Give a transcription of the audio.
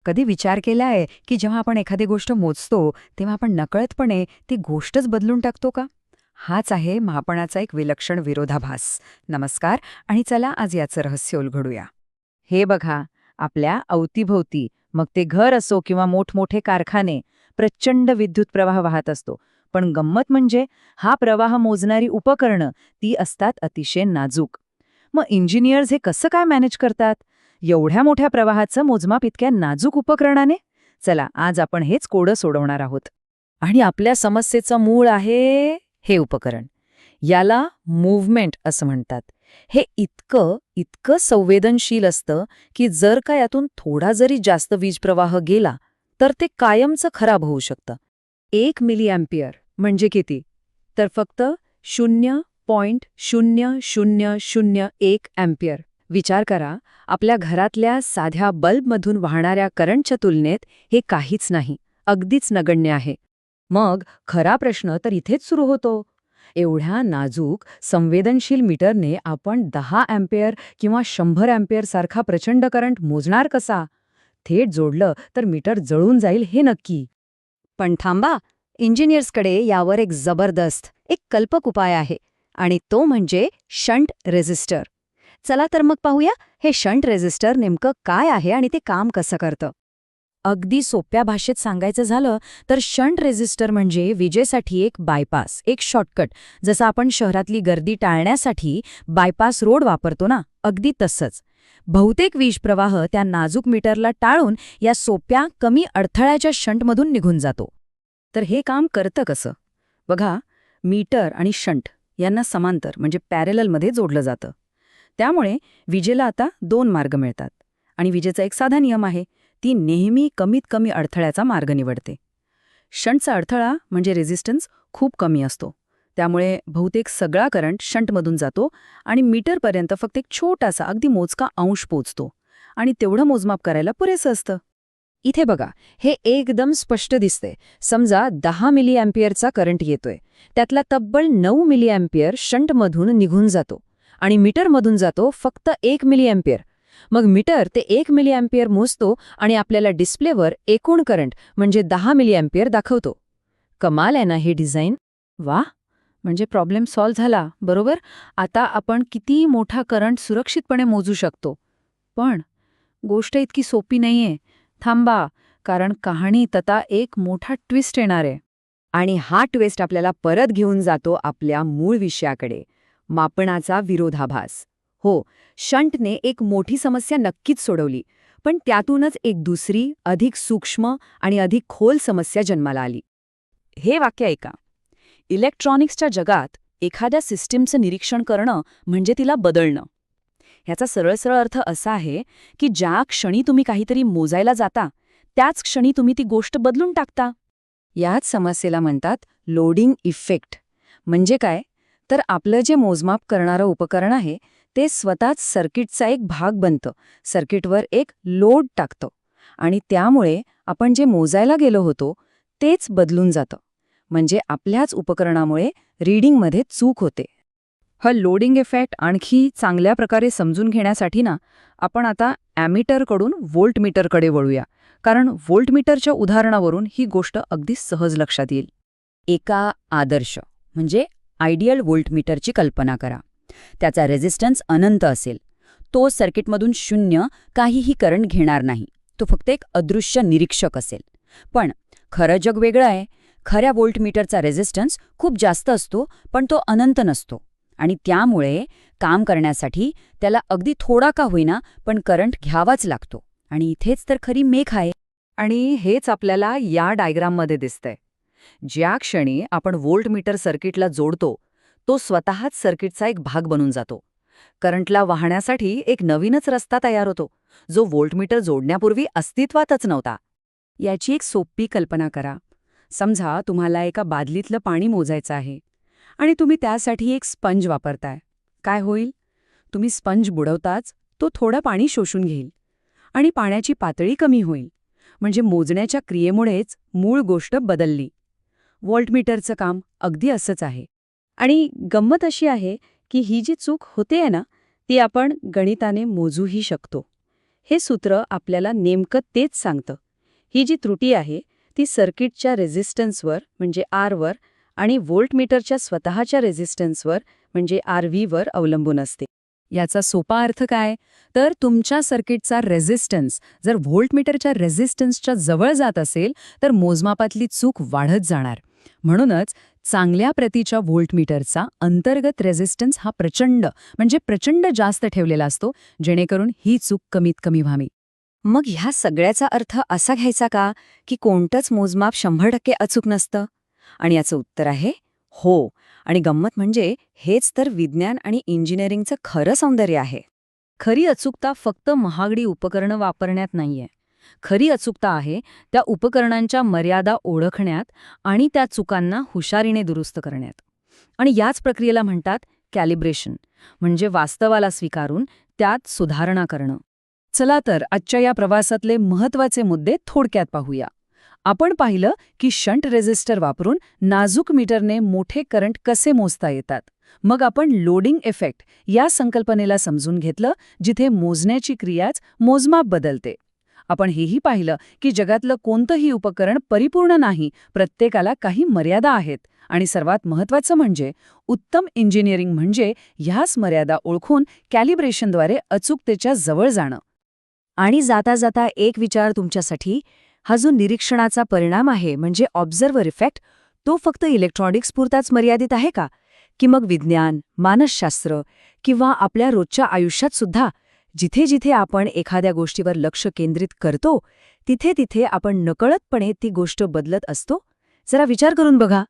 कधी विचार केलाय की जेव्हा आपण एखादी गोष्ट मोजतो तेव्हा आपण नकळतपणे ती गोष्टच बदलून टाकतो का? हाच आहे मापनाचा एक विलक्षण विरोधाभास. नमस्कार आणि चला आज याचं रहस्य उलगडूया. हे बघा, आपल्या अवतीभोवती, मग ते घर असो किंवा मोठमोठे कारखाने, प्रचंड विद्युत प्रवाह वाहत असतो. पण गंमत म्हणजे हा प्रवाह मोजणारी उपकरणं ती असतात अतिशय नाजूक. मग इंजिनियर्स हे कसं काय मॅनेज करतात एवढ्या मोठ्या प्रवाहाचं मोजमाप इतक्या नाजूक उपकरणाने? चला, आज आपण हेच कोडं सोडवणार आहोत. आणि आपल्या समस्येचं मूळ आहे हे उपकरण. याला मूव्हमेंट असं म्हणतात. हे इतकं इतकं संवेदनशील असतं की जर का यातून थोडा जरी जास्त वीज प्रवाह गेला तर ते कायमचं खराब होऊ शकतं. 1 मिलीअँपियर म्हणजे किती? तर फक्त 0.0001 अँपियर. विचार करा, आपल्या घरातल्या साध्या बल्बमधून वाहणाऱ्या करंटच्या तुलनेत हे काहीच नाही, अगदीच नगण्य आहे. मग खरा प्रश्न तर इथेच सुरू होतो. एवढ्या नाजूक संवेदनशील मीटरने आपण 10 अँपियर किंवा 100 अँपियर सारखा प्रचंड करंट मोजणार कसा? थेट जोडलं तर मीटर जळून जाईल हे नक्की. पण थांबा, इंजिनियर्सकडे यावर एक जबरदस्त, एक कल्पक उपाय आहे आणि तो म्हणजे शंट रेझिस्टर. चला तर मग पाहूया हे शंट रेझिस्टर नेमकं काय आहे आणि ते काम कसं करतं. अगदी सोप्या भाषेत सांगायचं झालं तर शंट रेझिस्टर म्हणजे विजेसाठी एक बायपास, एक शॉर्टकट. जसं आपण शहरातली गर्दी टाळण्यासाठी बायपास रोड वापरतो ना, अगदी तसंच. बहुतेक वीज प्रवाह त्या नाजूक मीटरला टाळून या सोप्या कमी अडथळ्याच्या शंटमधून निघून जातो. तर हे काम करतं कसं? बघा, मीटर आणि शंट यांना समांतर म्हणजे पॅरेललमध्ये जोडलं जातं. त्यामुळे विजेला आता 2 मार्ग मिळतात आणि विजेचा एक साधा नियम आहे, ती नेहमी कमीत कमी अडथळ्याचा मार्ग निवडते. शंटचा अडथळा म्हणजे रेझिस्टन्स खूप कमी असतो, त्यामुळे बहुतेक सगळा करंट शंटमधून जातो आणि मीटरपर्यंत फक्त एक छोटासा अगदी मोजका अंश पोचतो आणि तेवढं मोजमाप करायला पुरेसं असतं. इथे बघा, हे एकदम स्पष्ट दिसते. समजा 10 मिलीअँपियरचा करंट येतोय, त्यातला तब्बल 9 मिलीअँपियर शंटमधून निघून जातो आणि मीटरमधून जातो फक्त 1 मिलीअँपियर. मग मीटर ते 1 मिलीअँपियर मोजतो आणि आपल्याला डिस्प्लेवर एकूण करंट म्हणजे 10 मिलीअँपियर दाखवतो. कमाल आहे ना हे डिझाईन? वा, म्हणजे प्रॉब्लेम सॉल्व्ह झाला, बरोबर. आता आपण किती मोठा करंट सुरक्षितपणे मोजू शकतो. पण गोष्ट इतकी सोपी नाहीये. थांबा, कारण कहाणीत आता एक मोठा ट्विस्ट येणार आहे. आणि हा ट्विस्ट आपल्याला परत घेऊन जातो आपल्या मूळ विषयाकडे, मापनाचा विरोधाभास. हो, शंटने एक मोठी समस्या नक्कीच सोडवली, पण त्यातूनच एक दुसरी, अधिक सूक्ष्म आणि अधिक खोल समस्या जन्माला आली. हे वाक्य ऐका. इलेक्ट्रॉनिक्सच्या जगात एखाद्या सिस्टीमचं निरीक्षण करणं म्हणजे तिला बदलणं. ह्याचा सरळ अर्थ असा आहे की ज्या क्षणी तुम्ही काहीतरी मोजायला जाता त्याच क्षणी तुम्ही ती गोष्ट बदलून टाकता. याच समस्येला म्हणतात लोडिंग इफेक्ट. म्हणजे काय? तर आपलं जे मोजमाप करणारं उपकरण आहे ते स्वतःच सर्किटचा एक भाग बनतं, सर्किटवर एक लोड टाकतं आणि त्यामुळे आपण जे मोजायला गेलो होतो तेच बदलून जातं. म्हणजे आपल्याच उपकरणामुळे रीडिंगमध्ये चूक होते. हा लोडिंग इफेक्ट आणखी चांगल्या प्रकारे समजून घेण्यासाठी ना, आपण आता ॲमीटरकडून व्होल्टमीटरकडे वळूया, कारण व्होल्टमीटरच्या उदाहरणावरून ही गोष्ट अगदी सहज लक्षात येईल. एका आदर्श म्हणजे आयडियल व्होल्टमीटरची कल्पना करा. त्याचा रेझिस्टन्स अनंत असेल. तो सर्किटमधून शून्य काहीही करंट घेणार नाही. तो फक्त एक अदृश्य निरीक्षक असेल. पण खरं जग वेगळं आहे. खऱ्या व्होल्टमीटरचा रेझिस्टन्स खूप जास्त असतो, पण तो अनंत नसतो आणि त्यामुळे काम करण्यासाठी त्याला अगदी थोडा का होईना पण करंट घ्यावाच लागतो. आणि इथेच तर खरी मेख आहे. आणि हेच आपल्याला या डायग्राममध्ये दिसतंय. ज्या क्षणी आपण व्होल्टमीटर सर्किटला जोडतो तो स्वतःच सर्किटचा एक भाग बनून जातो. करंटला वाहण्यासाठी एक नवीनच रस्ता तयार होतो, जो व्होल्टमीटर जोडण्यापूर्वी अस्तित्वातच नव्हता. याची एक सोपी कल्पना करा. समजा तुम्हाला एका बादलीतलं पाणी मोजायचं आहे आणि तुम्ही त्यासाठी एक स्पंज वापरताय. काय होईल? तुम्ही स्पंज बुडवताच तो थोडं पाणी शोषून घेईल आणि पाण्याची पातळी कमी होईल. म्हणजे मोजण्याच्या क्रियेमुळेच मूळ गोष्ट बदलली. व्होल्टमीटरचं काम अगदी असंच आहे. आणि गंमत अशी आहे की ही जी चूक होतेय ना, ती आपण गणिताने मोजूही शकतो. हे सूत्र आपल्याला नेमकं तेच सांगतं. ही जी त्रुटी आहे ती सर्किटच्या रेझिस्टन्सवर म्हणजे आरवर आणि व्होल्टमीटरच्या स्वतःच्या रेझिस्टन्सवर म्हणजे आरव्हीवर अवलंबून असते. याचा सोपा अर्थ काय? तर तुमच्या सर्किटचा रेझिस्टन्स जर व्होल्टमीटरच्या रेझिस्टन्सच्या जवळ जात असेल तर मोजमापातली चूक वाढत जाणार. म्हणूनच चांगल्या प्रतीच्या व्होल्टमीटरचा अंतर्गत रेझिस्टन्स हा प्रचंड जास्त ठेवलेला असतो, जेणेकरून ही चूक कमीत कमी व्हावी. मग ह्या सगळ्याचा अर्थ असा घ्यायचा का की कोणतंच मोजमाप 100% अचूक नसतं? आणि याचं उत्तर आहे हो. आणि गंमत म्हणजे हेच तर विज्ञान आणि इंजिनिअरिंगचं खरं सौंदर्य आहे. खरी अचूकता फक्त महागडी उपकरणं वापरण्यात नाहीये. खरी अचूकता आहे त्या उपकरणांच्या मर्यादा ओळखण्यात आणि त्या चुकांना हुशारीने दुरुस्त करण्यात. आणि याच प्रक्रियेला म्हणतात कॅलिब्रेशन, म्हणजे वास्तवाला स्वीकारून त्यात सुधारणा करणं. चला तर आजच्या या प्रवासातले महत्त्वाचे मुद्दे थोडक्यात पाहूया. आपण पाहिलं की शंट रेझिस्टर वापरून नाजूक मीटरने मोठे करंट कसे मोजता येतात. मग आपण लोडिंग इफेक्ट या संकल्पनेला समजून घेतलं, जिथे मोजण्याची क्रियाच मोजमाप बदलते. आपण हेही पाहिलं की जगातलं कोणतंही उपकरण परिपूर्ण नाही, प्रत्येकाला काही मर्यादा आहेत. आणि सर्वात महत्त्वाचं म्हणजे उत्तम इंजिनिअरिंग म्हणजे ह्याच मर्यादा ओळखून कॅलिब्रेशनद्वारे अचूकतेच्या जवळ जाणं. आणि जाता जाता एक विचार तुमच्यासाठी, हा जो निरीक्षणाचा परिणाम आहे म्हणजे ऑब्झर्व्हर इफेक्ट, तो फक्त इलेक्ट्रॉनिक्स पुरताच मर्यादित आहे का? की मग विज्ञान, मानसशास्त्र किंवा आपल्या रोजच्या आयुष्यात सुद्धा जिथे जिथे आपण एखाद्या गोष्टीवर लक्ष केंद्रित करतो तिथे तिथे आपण नकळतपणे ती गोष्ट बदलत असतो? जरा विचार करून बघा.